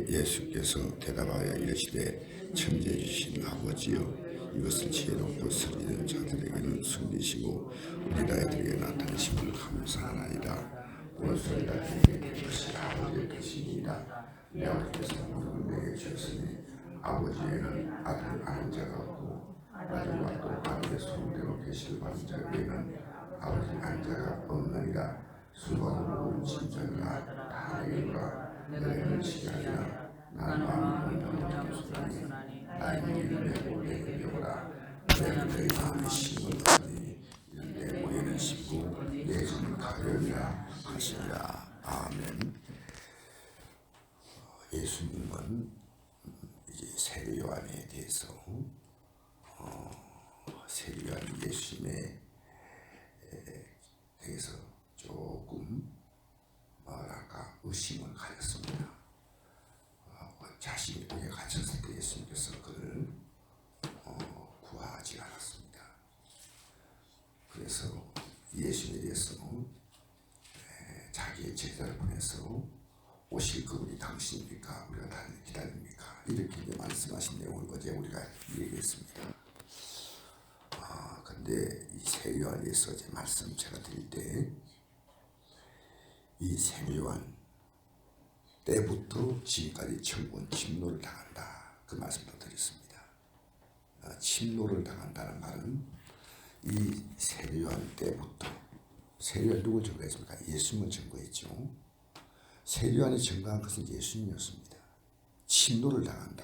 예수께서 대답하여 이르시되 천지에 주신 아버지여 이것을 지혜롭고 스리된 자들에게는 숨기시고 우리 아이들에게 나타내심을 감사하나이다. 원수를 다스리게 된 것이 아버지의 뜻이니이다. 내 아버지께서 모든 내게 주셨으니 아버지에는 아들 아는 자가 없고 아들과 또 아들의 소원대로 계시를 받은 자 외에는 아버지 아는 자가 없느니라. 수고하는 모든 짐승이나 다 내게 오라. 너희는 지하리라. 나는 마음이 온전한 소리니 나의 일을 내고 내게 배우라. 내가 너희 마음에 심을 얻으니 내 모에는 심고 내 손은 가벼우리라 하시니라. 아멘. 예수님은 이제 세례 요한에 대해서 세례 요한 예수님에 대해서 조금 뭐랄까 의심을 가졌습니다. 자신이 벽에 갇혔을 때 예수님께서 그를 구하지 않았습니다. 그래서 예수님에 대해서 자기의 제자를 보내서 오실 그분이 당신입니까? 우리가 다 기다립니까? 이렇게 말씀하신 내용을 어제 우리가 얘기했습니다. 근데 이 세례 요한에서 이제 말씀 제가 드릴 때 이 세례 요한 때부터 지금까지 천군 침노를 당한다. 그 말씀도 드렸습니다. 침노를 당한다는 말은 이 세례 요한 때부터 세례 요한 누굴 증거했습니까? 예수님을 증거했죠. 세례 요한이 증거한 것은 예수님이었습니다. 침노를 당한다.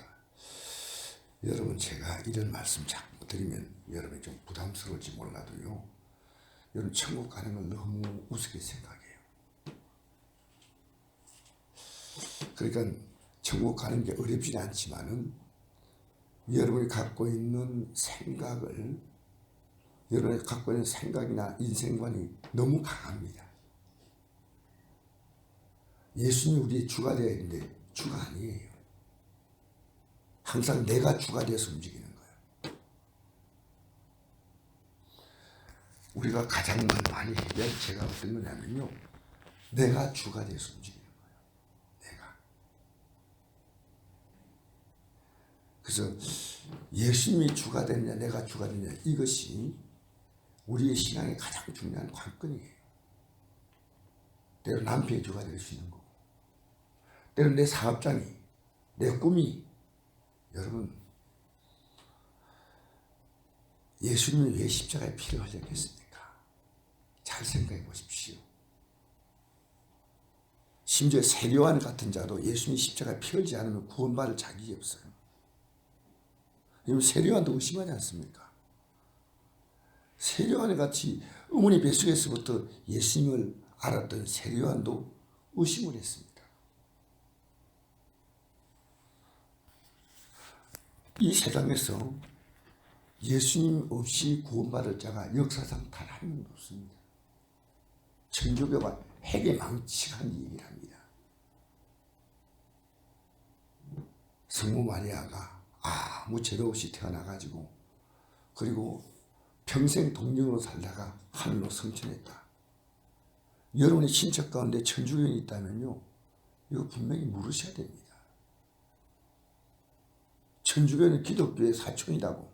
여러분 제가 이런 말씀 자꾸 드리면 여러분이 좀 부담스러울지 몰라도요. 여러분 천국 가는 걸 너무 우습게 생각해요. 그러니까 천국 가는 게 어렵지는 않지만은 여러분이 갖고 있는 생각을 여러분이 갖고 있는 생각이나 인생관이 너무 강합니다. 예수님이 우리의 주가 되어야 되는데 주가 아니에요. 항상 내가 주가 되어서 움직이는 거예요. 우리가 가장 많이 해야 제가 어떤 거냐면요. 내가 주가 되어서 움직이는 거예요. 내가. 그래서 예수님이 주가 됐냐 내가 주가 됐냐 이것이 우리의 신앙의 가장 중요한 관건이에요. 때로 남편이 주가 될 수 있는 거고 때로 내 사업장이 내 꿈이 여러분 예수님이 왜 십자가에 피를 흘렸겠습니까? 잘 생각해 보십시오. 심지어 세례 요한 같은 자도 예수님이 십자가에 피 흘리지 않으면 구원받을 자격이 없어요. 세례 요한도 의심하지 않습니까? 세례 요한 같이 어머니 뱃속에서부터 예수님을 알았던 세례 요한도 의심을 했습니다. 이 세상에서 예수님 없이 구원받을 자가 역사상 단 한 명도 없습니다. 천주교가 해계망측한 얘기를 합니다. 성모 마리아가 아무 죄도 없이 태어나가지고 그리고 평생 동령으로 살다가 하늘로 승천했다. 여러분의 친척 가운데 천주교인이 있다면요. 이거 분명히 물으셔야 됩니다. 천주교는 기독교의 사촌이라고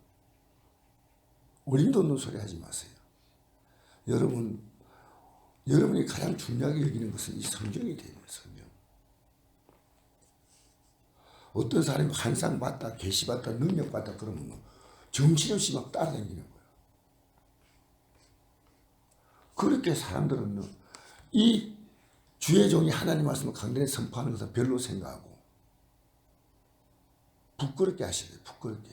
어림도 없는 소리 하지 마세요. 여러분이 가장 중요하게 여기는 것은 이 성경이 되는 성경. 어떤 사람이 환상 받다, 계시 받다, 능력 받다 그러면 정신없이 막 따라다니는 거예요. 그렇게 사람들은 이 주의 종이 하나님 말씀을 강단에 선포하는 것은 별로 생각하고 부끄럽게 하셔야 돼요. 부끄럽게.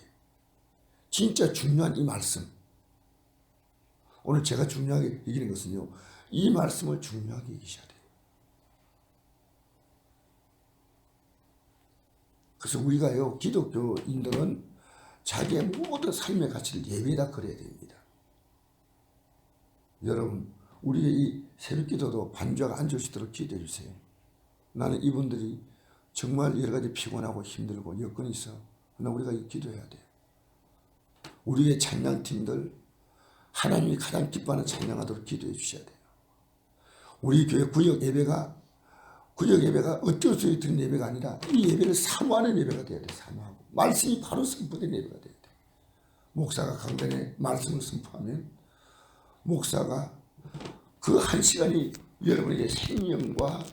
진짜 중요한 이 말씀. 오늘 제가 중요하게 여기는 것은요. 이 말씀을 중요하게 여기셔야 돼요. 그래서 우리가요. 기독교인들은 자기의 모든 삶의 가치를 예배에다 걸어야 됩니다. 여러분 우리의 이 새벽기도도 반주가 앉을 수 있도록 기도해 주세요. 나는 이분들이 정말 여러 가지 피곤하고 힘들고 여건이 있어. 그러나 우리가 기도해야 돼요. 우리의 찬양팀들 하나님이 가장 기뻐하는 찬양하도록 기도해 주셔야 돼요. 우리 교회 구역 예배가 구역 예배가 어쩔 수 없이 드는 예배가 아니라 이 예배를 사모하는 예배가 돼야 돼. 사모하고 말씀이 바로 선포된 예배가 돼야 돼. 목사가 강단에 말씀을 선포하면 목사가 그 한 시간이 여러분에게 생명과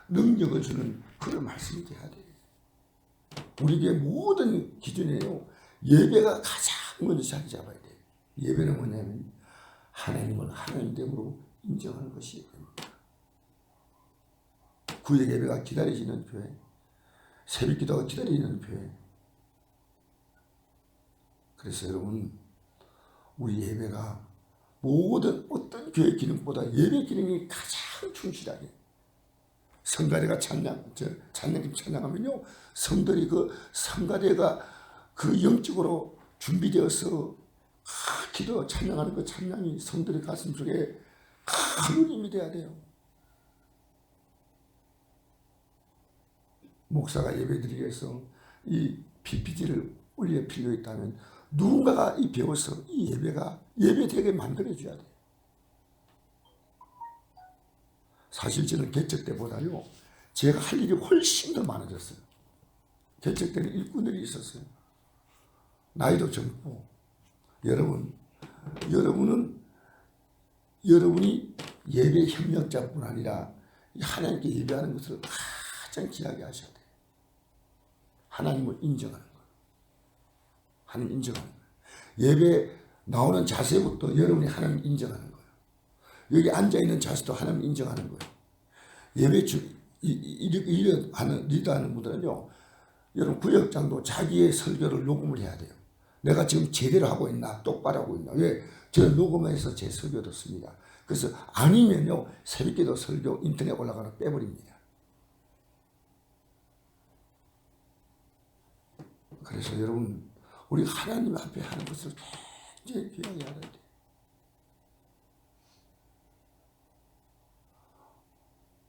능력을 주는 그런 말씀이 돼야 돼. 우리에게 모든 기준에요 예배가 가장 먼저 자리 잡아야 돼. 예배는 뭐냐면 하나님을 하나님됨으로 인정하는 것이 예배입니다. 구역 예배가 기다려지는 교회, 새벽 기도가 기다리는 교회. 그래서 여러분, 우리 예배가 모든 어떤 교회 기능보다 예배 기능이 가장 충실하게, 성가대가 찬양팀 찬양하면요, 성들이 그 성가대가 그 영적으로 준비되어서 기도 찬양하는 그 찬양이 성들의 가슴 속에 큰 힘이 돼야 돼요. 목사가 예배드리기 위해서 이 PPT를 올려 필요 있다면 누군가가 이 배워서 이 예배가 예배되게 만들어줘야 돼요. 사실 저는 개척 때보다요 제가 할 일이 훨씬 더 많아졌어요. 개척 때는 일꾼들이 있었어요. 나이도 젊고 여러분이 예배 협력자뿐 아니라 하나님께 예배하는 것을 가장 귀하게 하셔야 돼요. 하나님을 인정하는 거예요. 하나님 인정하는 거예요. 예배 나오는 자세부터 여러분이 하나님 인정하는 거예요. 여기 앉아있는 자세도 하나님 인정하는 거예요. 예배 리더하는 분들은요, 여러분 구역장도 자기의 설교를 녹음을 해야 돼요. 내가 지금 제대로 하고 있나, 똑바로 하고 있나. 왜? 저는 녹음해서 제 설교 듣습니다. 그래서 아니면요, 새벽기도 설교 인터넷 올라가는 빼버립니다. 그래서 여러분, 우리 하나님 앞에 하는 것을 굉장히 귀하게 알아야 돼요.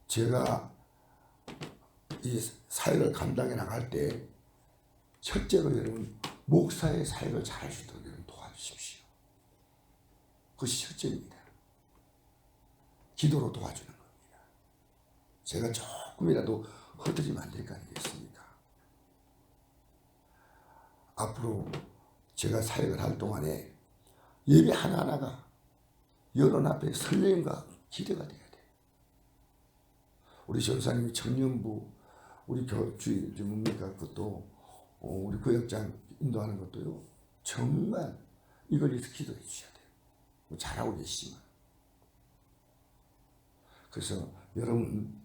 제가 이 사역을 감당해 나갈 때 첫째로 여러분 목사의 사역을 잘할 수 있도록 여러분 도와주십시오. 그것이 첫째입니다. 기도로 도와주는 겁니다. 제가 조금이라도 허드리면 안 될 거 아니겠습니까? 앞으로 제가 사역을 할 동안에 예배 하나하나가 여론 앞에 설렘과 기대가 돼야 돼요. 우리 전사님이 청년부, 우리 교주의 뭡니까? 그것도 우리 구역장 인도하는 것도요. 정말 이걸 위해서 기도해 주셔야 돼요. 잘하고 계시지만. 그래서 여러분,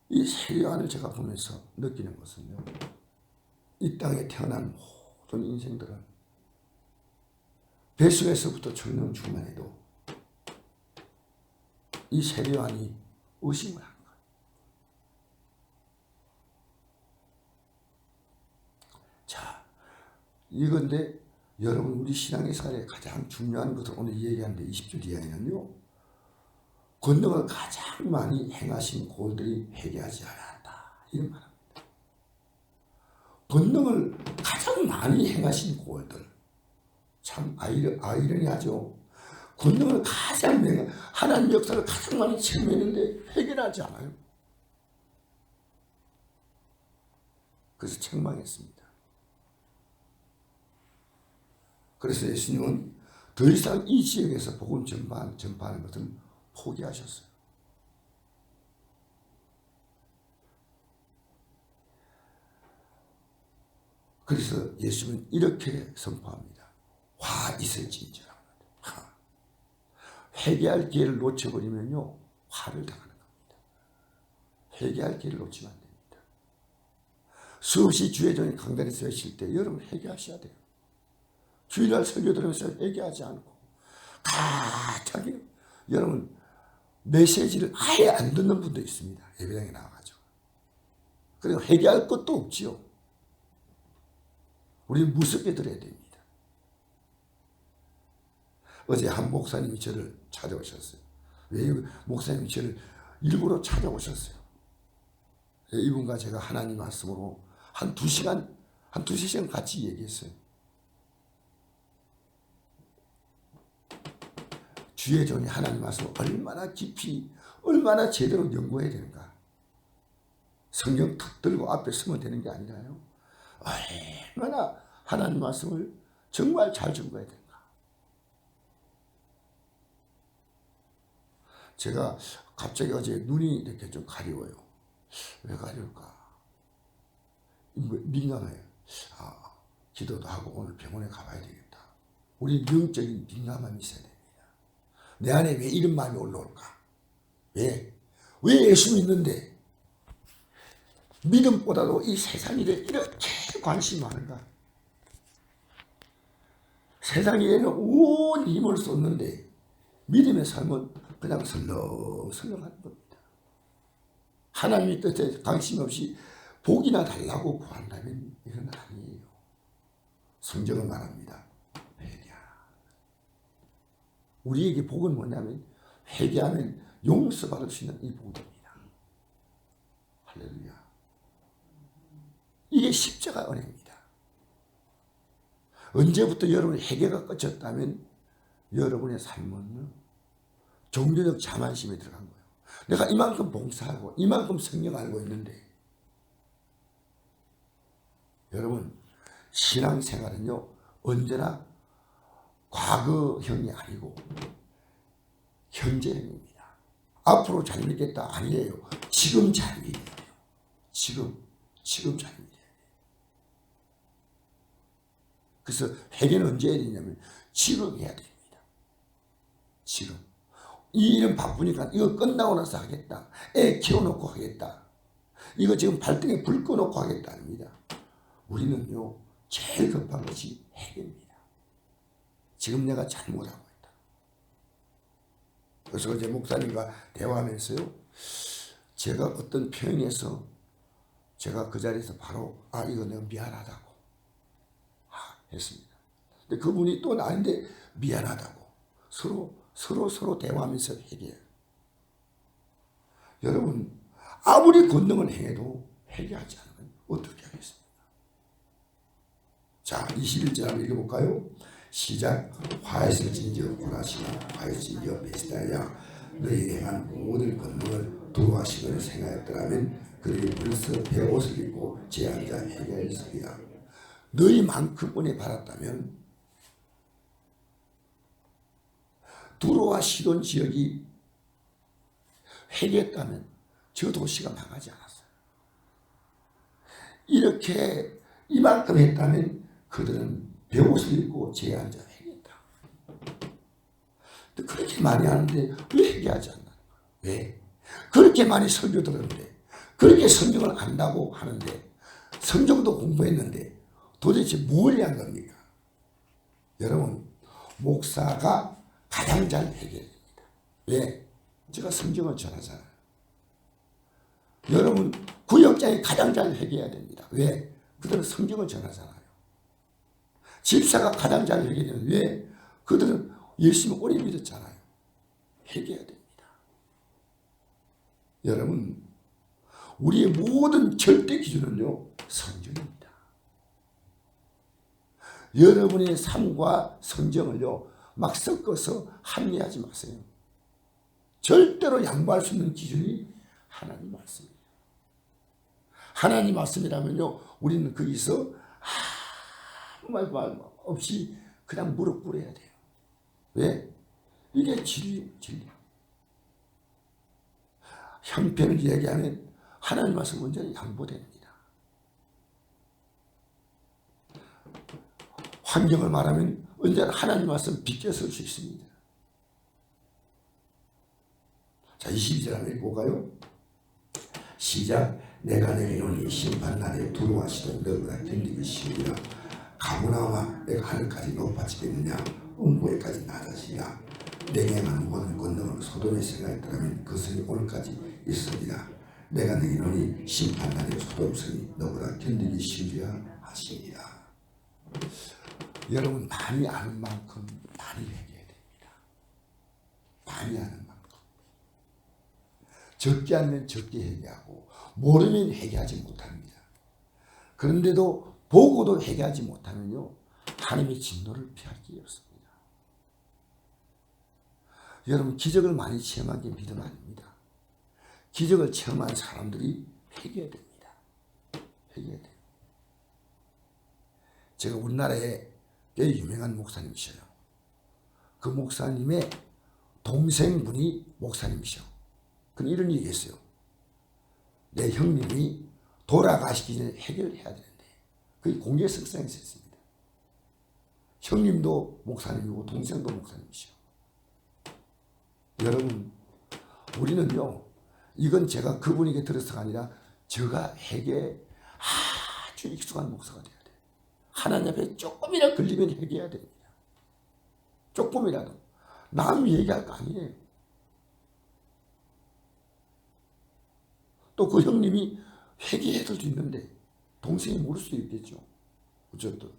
이 세례요한을 제가 보면서 느끼는 것은요. 이 땅에 태어난 모든 인생들은 뱃속에서부터 청년 죽만 해도 이 세례요한이 의심을 한 거예요. 자, 이건데 여러분 우리 신앙의 생활에 가장 중요한 것을 오늘 얘기하는데 20절 이하에는요. 권능을 가장 많이 행하신 고을들이 회개하지 않았다. 이런 말입니다. 권능을 가장 많이 행하신 고을들. 참 아이러니하죠. 권능을 가장 하나님 역사를 가장 많이 체험했는데 회개를 하지 않아요. 그래서 책망했습니다. 그래서 예수님은 더 이상 이 지역에서 복음 전파하는 것을 포기하셨어요. 그래서 예수님은 이렇게 선포합니다. 화 있을진저라. 회개할 기회를 놓쳐버리면요. 화를 당하는 겁니다. 회개할 기회를 놓치면 안 됩니다. 수없이 주의종이 강단에 서실 때 여러분 회개하셔야 돼요. 주일날 설교 들으면서 회개하지 않고 가차게 여러분 메시지를 아예 안 듣는 분도 있습니다. 예배당에 나와가지고. 그리고 회개할 것도 없지요. 우리는 무섭게 들어야 됩니다. 어제 한 목사님이 저를 찾아오셨어요. 왜 목사님이 저를 일부러 찾아오셨어요. 이분과 제가 하나님 말씀으로 한 2시간 같이 얘기했어요. 주의 종이 하나님 말씀을 얼마나 깊이, 얼마나 제대로 연구해야 되는가. 성경 탁 들고 앞에 서면 되는 게 아니라요. 얼마나 하나님 말씀을 정말 잘 증거해야 되는가. 제가 갑자기 어제 눈이 이렇게 좀 가려워요. 왜 가려울까? 민감해요. 기도도 하고 오늘 병원에 가봐야 되겠다. 우리 영적인 민감함이 있어야 됩니다. 내 안에 왜 이런 마음이 올라올까? 왜 예수 믿는데 믿음보다도 이 세상 일에 이렇게 관심이 많은가? 세상 일에는 온 힘을 쏟는데 믿음의 삶은 그냥 설렁설렁하는 겁니다. 하나님의 뜻에 관심 없이 복이나 달라고 구한다면 이건 아니에요. 성경은 말합니다. 회개하라. 우리에게 복은 뭐냐면 회개하면 용서받을 수 있는 이 복입니다. 할렐루야. 이게 십자가 은혜입니다. 언제부터 여러분의 회개가 꺼졌다면 여러분의 삶은 종교적 자만심에 들어간 거예요. 내가 이만큼 봉사하고 이만큼 성경 알고 있는데, 여러분 신앙생활은요 언제나 과거형이 아니고 현재형입니다. 앞으로 잘 믿겠다 아니에요. 지금 잘 믿어야 돼요. 지금 잘 믿어야 돼요. 그래서 회개는 언제 해야 되냐면 지금 해야 됩니다. 지금 이 일은 바쁘니까 이거 끝나고 나서 하겠다. 애 키워놓고 하겠다. 이거 지금 발등에 불 꺼놓고 하겠다 아닙니다. 우리는요 제일 급한 것이 회개입니다. 지금 내가 잘못하고 있다. 그래서 어제 목사님과 대화하면서요 제가 어떤 표현에서 제가 그 자리에서 바로 이거 내가 미안하다고 했습니다. 근데 그분이 또 나한테 미안하다고 서로 대화하면서 회개해요. 여러분 아무리 권능을 행해도 회개하지 않으면 어떻게 하겠습니까? 자 21절 한번 읽어볼까요? 시작. 화해슬진저 고라시나 화해진저 베시다야 너희 행한 모든 권능을 도와시기를 생각했더라면 그들이 벌써 베옷을 입고 제 앉아 회개하였으리라. 너희만큼 은혜 받았다면 두로와 시돈 지역이 회개했다면 저 도시가 망하지 않았어요. 이렇게 이만큼 했다면 그들은 베옷을 입고 제에 앉아 회개했다. 그렇게 많이 하는데 왜 회개하지 않나? 왜? 그렇게 많이 설교 들었는데, 그렇게 성경을 안다고 하는데, 성경도 공부했는데 도대체 뭘 한 겁니까? 여러분 목사가 가장 잘 회개합니다. 왜? 제가 성경을 전하잖아요. 여러분 구역장이 가장 잘 회개해야 됩니다. 왜? 그들은 성경을 전하잖아요. 집사가 가장 잘 회개되는 왜? 그들은 예수님을 오래 믿었잖아요. 회개해야 됩니다. 여러분 우리의 모든 절대 기준은요 성경입니다. 여러분의 삶과 성경을요 막 섞어서 합리하지 마세요. 절대로 양보할 수 있는 기준이 하나님 말씀이에요. 하나님 말씀이라면요 우리는 거기서 아무 말 없이 그냥 무릎 꿇어야 돼요. 왜? 이게 진리. 형편을 이야기하면 하나님 말씀 언제나 양보됩니다. 환경을 말하면 언제나 하나님 말씀 비껴설 수 있습니다. 자 22절 한번 읽어볼까요? 시작. 내가 내게 이르노니 심판날에 두려워하시던 너보다 견디기 쉬우리라. 가문하와 내가 하늘까지 높아지겠느냐 음부에까지 낮아지리라. 내게 행한 모든 권능을 소돔에 생각했더라면 그 성이 오늘까지 있으리라. 내가 내게 이르노니 심판날에 소돔 성이 너보다 견디기 쉬우리라 하시니라. 여러분 많이 아는 만큼 많이 회개해야 됩니다. 많이 아는 만큼. 적게 알면 적게 회개하고 모르면 회개하지 못합니다. 그런데도 보고도 회개하지 못하면요 하나님의 진노를 피할 길이 없습니다. 여러분 기적을 많이 체험한 게 믿음 아닙니다. 기적을 체험한 사람들이 회개해야 됩니다. 회개해야 돼요. 제가 우리나라에 꽤 유명한 목사님이셔요. 그 목사님의 동생분이 목사님이셔. 그는 이런 얘기 했어요. 내 형님이 돌아가시기 전에 해결해야 되는데 그게 공개석상에서 했습니다. 형님도 목사님이고 동생도 목사님이셔. 여러분, 우리는요, 이건 제가 그분에게 들어서가 아니라 제가 회개에 아주 익숙한 목사가 돼야 돼요. 하나님 앞에 조금이라도 걸리면 회개해야 됩니다. 조금이라도. 남 얘기할 거 아니에요. 또 그 형님이 회개해도 있는데 동생이 모를 수 있겠죠. 어쨌든.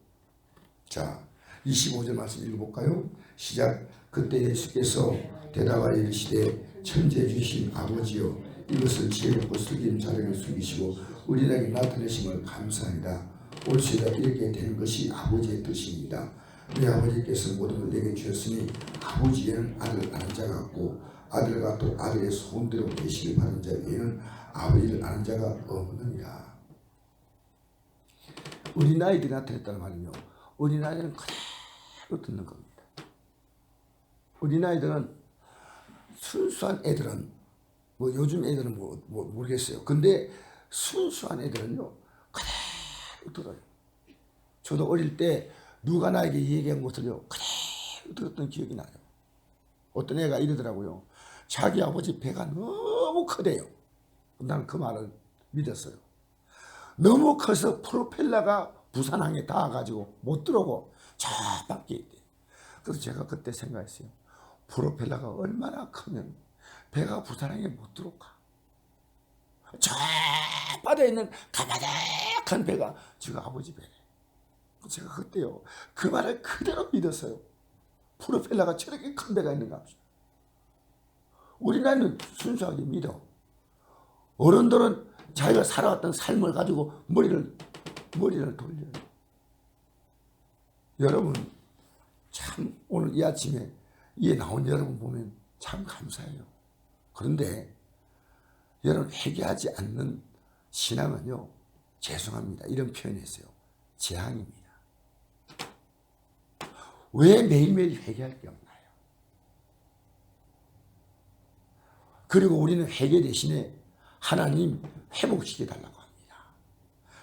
자, 25절 말씀 읽어볼까요? 시작. 그때 예수께서 대답하여 이르시되 천재 주신 아버지여, 이것을 지혜롭고 슬기는 자를 숨기시고 우리에게 나타내심을 감사합니다. 올시다 이렇게 되는 것이 아버지의 뜻입니다. 내 아버지께서 모든 걸 내게 주셨으니 아버지에는 아들을 아는 자가 없고 아들과 또 아들의 소원대로 계시를 받은 자 외에는 아버지를 아는 자가 없느니라. 어린아이들이 나타냈다는 말은요, 어린아이들은 그대로 듣는 겁니다. 어린아이들은, 순수한 애들은, 뭐 요즘 애들은 모르겠어요. 근데 순수한 애들은요, 그대로 들어요. 저도 어릴 때 누가 나에게 얘기한 것을요, 그대로 들었던 기억이 나요. 어떤 애가 이러더라고요. 자기 아버지 배가 너무 크대요. 나는 그 말을 믿었어요. 너무 커서 프로펠러가 부산항에 닿아가지고 못 들어오고 저 밖에 있대. 그래서 제가 그때 생각했어요. 프로펠러가 얼마나 크면 배가 부산항에 못 들어올까? 저 바다에 있는 가마닥한 배가 지금 아버지 배래. 제가 그때요, 그 말을 그대로 믿었어요. 프로펠러가 저렇게 큰 배가 있는가 합시다. 우리나라는 순수하게 믿어. 어른들은 자기가 살아왔던 삶을 가지고 머리를 돌려요. 여러분, 참 오늘 이 아침에 이에 나온 여러분 보면 참 감사해요. 그런데 여러분, 회개하지 않는 신앙은요, 죄송합니다, 이런 표현했어요. 재앙입니다. 왜 매일매일 회개할 게 없나요? 그리고 우리는 회개 대신에 하나님 회복시켜 달라고 합니다.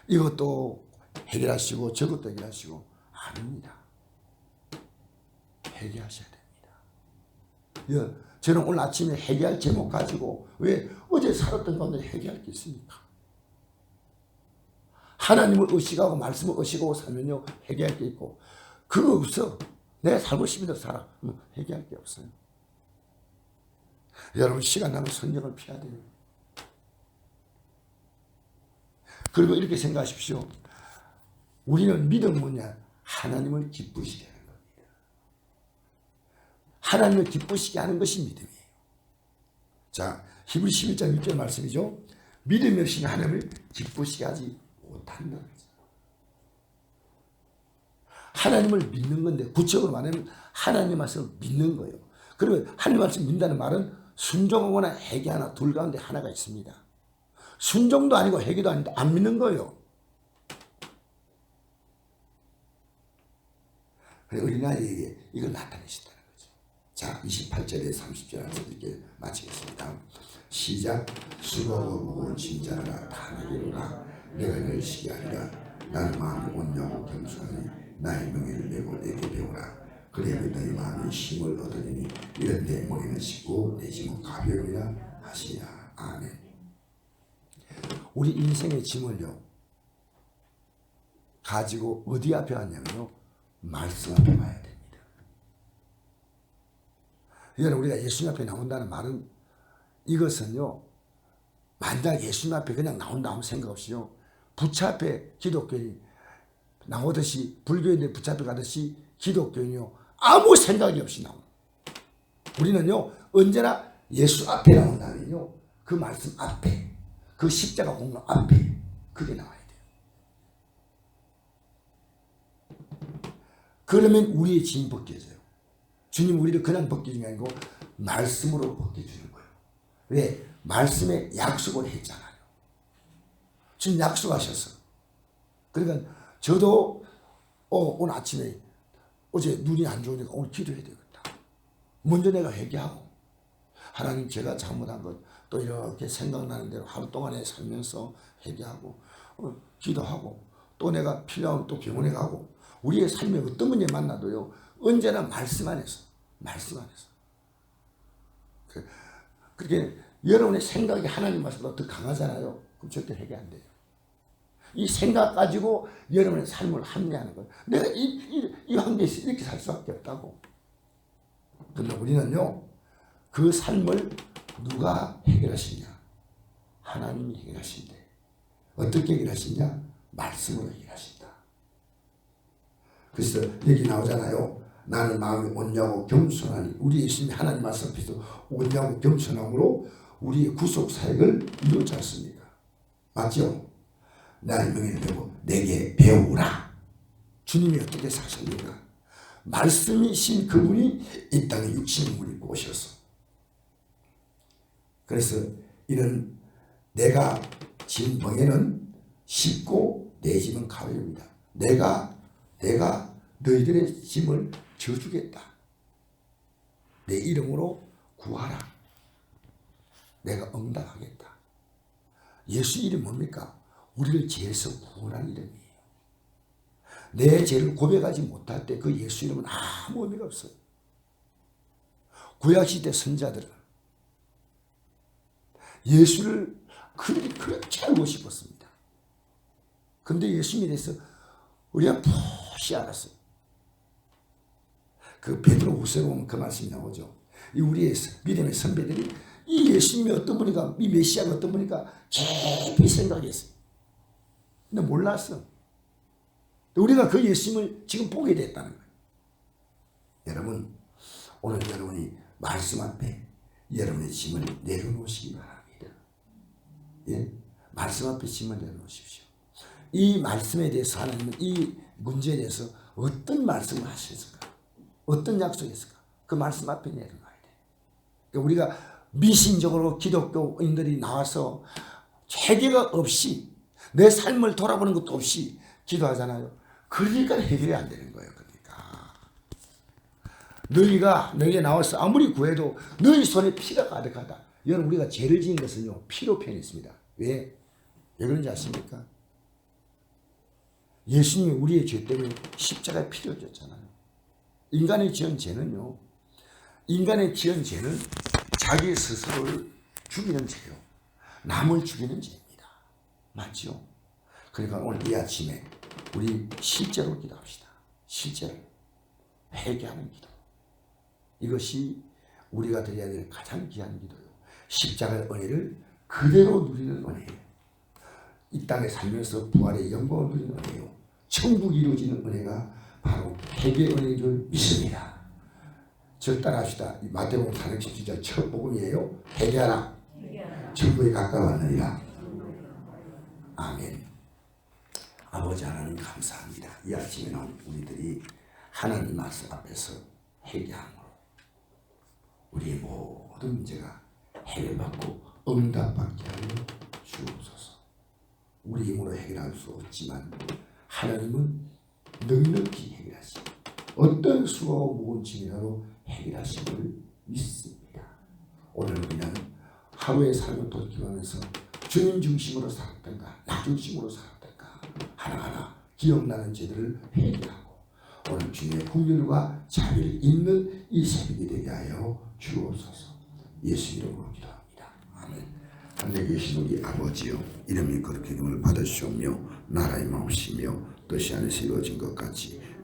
이것도 해결하시고 저것도 해결하시고 아닙니다. 회개하셔야 됩니다. 저는 오늘 아침에 회개할 제목 가지고, 왜 어제 살았던 가운데 회개할 게 있습니까? 하나님을 의식하고 말씀을 의식하고 살면요, 회개할 게 있고, 그거 없어. 내가 살고 싶은데 살아. 회개할 게 없어요. 여러분, 시간 나면 성경을 펴야 돼요. 그리고 이렇게 생각하십시오. 우리는 믿음은 뭐냐? 하나님을 기쁘시게 하는 겁니다. 하나님을 기쁘시게 하는 것이 믿음이에요. 자, 히브리서 11장 6절 말씀이죠. 믿음이 없이 하나님을 기쁘시게 하지 못한다는 거죠. 하나님을 믿는 건데, 구체적으로 말하면 하나님 말씀을 믿는 거예요. 그러면 하나님 말씀 믿는다는 말은 순종하거나 회개하나 둘 가운데 하나가 있습니다. 순종도 아니고 회개도 아닌데 안 믿는 거예요. 어린아이에게 이걸 나타내신다는 거죠. 자, 28절에 30절 이렇게 마치겠습니다. 시작. 수고하고 무거운 짐자라 다 내게로라. 내가 너를 쉬게 하리라. 나는 마음이 온유하고 겸손하니 나의 명예를 내고 내게 배우라. 그래야 너희 마음이 힘을 얻으리니 이런 내 머리는 쉽고 내 짐은 가벼우리라 하시냐. 아멘. 우리 인생의 짐을요, 가지고 어디 앞에 왔냐면요, 말씀 앞에 와야 됩니다. 여러분, 우리가 예수님 앞에 나온다는 말은, 이것은요, 만약 예수님 앞에 그냥 나온다 아무 생각 없이요, 부처 앞에 기독교인이 나오듯이, 불교인들 부처 앞에 가듯이 기독교인이요, 아무 생각이 없이 나옵니다. 우리는요, 언제나 예수 앞에 나온다면요, 그 말씀 앞에, 그 십자가 공로 앞에, 그게 나와야 돼요. 그러면 우리의 짐이 벗겨져요. 주님 우리를 그냥 벗겨주는 게 아니고 말씀으로 벗겨주는 거예요. 왜? 말씀에 약속을 했잖아요. 지금 약속하셨어. 그러니까 저도 오늘 아침에 어제 눈이 안 좋으니까 오늘 기도해야 되겠다. 먼저 내가 회개하고 하나님 제가 잘못한 것 또 이렇게 생각나는 대로 하루 동안에 살면서 회개하고 기도하고 또 내가 필요하면 또 병원에 가고 우리의 삶에 어떤 문제 만나도요 언제나 말씀 안에서 그렇게 여러분의 생각이 하나님 말씀보다 더 강하잖아요. 그럼 절대 회개 안 돼요. 이 생각 가지고 여러분의 삶을 합리하는 거예요. 내가 이 환경에서 이렇게 살 수밖에 없다고. 그런데 우리는요 그 삶을 누가 해결하시냐? 하나님이 해결하신대. 어떻게 해결하시냐? 말씀으로 해결하신다. 그래서 여기 나오잖아요. 나는 마음이 온유하고 겸손하니 우리 예수님이 하나님 말씀 앞에서 온유하고 겸손함으로 우리의 구속 사역을 이루지 않습니까? 맞죠? 나의 명예를 배우고 내게 배우라. 주님이 어떻게 사셨는가? 말씀이신 그분이 이 땅에 육신을 입고 오셔서 그래서 이런 내가 진 멍에는 쉽고 내 짐은 가벼웁니다. 내가 너희들의 짐을 져주겠다. 내 이름으로 구하라. 내가 응답하겠다. 예수 이름 뭡니까? 우리를 죄에서 구원한 이름이에요. 내 죄를 고백하지 못할 때 그 예수 이름은 아무 의미가 없어요. 구약시대 선자들은 예수를 그렇게 알고 싶었습니다. 그런데 예수님에 대해서 우리가 푹이 알았어요. 그 베드로 후서에 보면 그 말씀이 나오죠. 이 우리의 믿음의 선배들이 이 예수님이 어떤 분이가 이 메시아가 어떤 분이가 깊이 생각했어요. 근데 몰랐어. 우리가 그 예수님을 지금 보게 됐다는 거예요. 여러분 오늘 여러분이 말씀 앞에 여러분의 짐을 내려놓으시기 바랍니다. 예? 말씀 앞에 짐을 내려놓으십시오. 이 말씀에 대해서 하나님은 이 문제에 대해서 어떤 말씀을 하셨을까? 어떤 약속했을까? 그 말씀 앞에 내려놔야 돼. 그러니까 우리가 미신적으로 기독교인들이 나와서 회개가 없이 내 삶을 돌아보는 것도 없이 기도하잖아요. 그러니까 해결이 안 되는 거예요. 그러니까 너희가 나와서 아무리 구해도 너희 손에 피가 가득하다. 여러분 우리가 죄를 지은 것은요 피로 표현했습니다. 왜 그런지 아십니까? 예수님이 우리의 죄 때문에 십자가에 피를 흘렸잖아요. 인간의 지은 죄는요 자기 스스로를 죽이는 죄요. 남을 죽이는 죄입니다. 맞죠? 그러니까 오늘 이 아침에 우리 실제로 기도합시다. 실제로 회개하는 기도. 이것이 우리가 드려야 될 가장 귀한 기도요. 십자가의 은혜를 그대로 누리는 은혜예요. 이 땅에 살면서 부활의 영광을 누리는 은혜요. 천국이 이루어지는 은혜가 바로 회개의 은혜인 줄 믿습니다. 저 따라합시다. 마태복음 4장 17절 첫 복음이에요. 회개하라. 천국에 가까웠느니라. 아멘. 아버지 하나님 감사합니다. 이 아침에는 우리들이 하나님 말씀 앞에서 회개함으로 우리의 모든 문제가 해결받고 응답받게 하여 주옵소서. 우리 힘으로 해결할 수 없지만 하나님은 넉넉히 해결하시고 어떤 수고하고 무거운 짐이라도 해결하심을 믿습니다. 오늘 그냥 하루의 삶을 돌이켜가면서 주님 중심으로 살았던가 나 중심으로 살았던가 하나하나 기억나는 죄들을 회개하고 오늘 주님의 긍휼과 자비를 잇는 이 새벽이 되게 하여 주옵소서. 예수 이름으로 기도합니다. 아멘. 하늘에 계신 우리 아버지여 이름이 거룩히 여김을 받으시오며 나라의 마음이시며 뜻이 안에서 이루어진 것 같이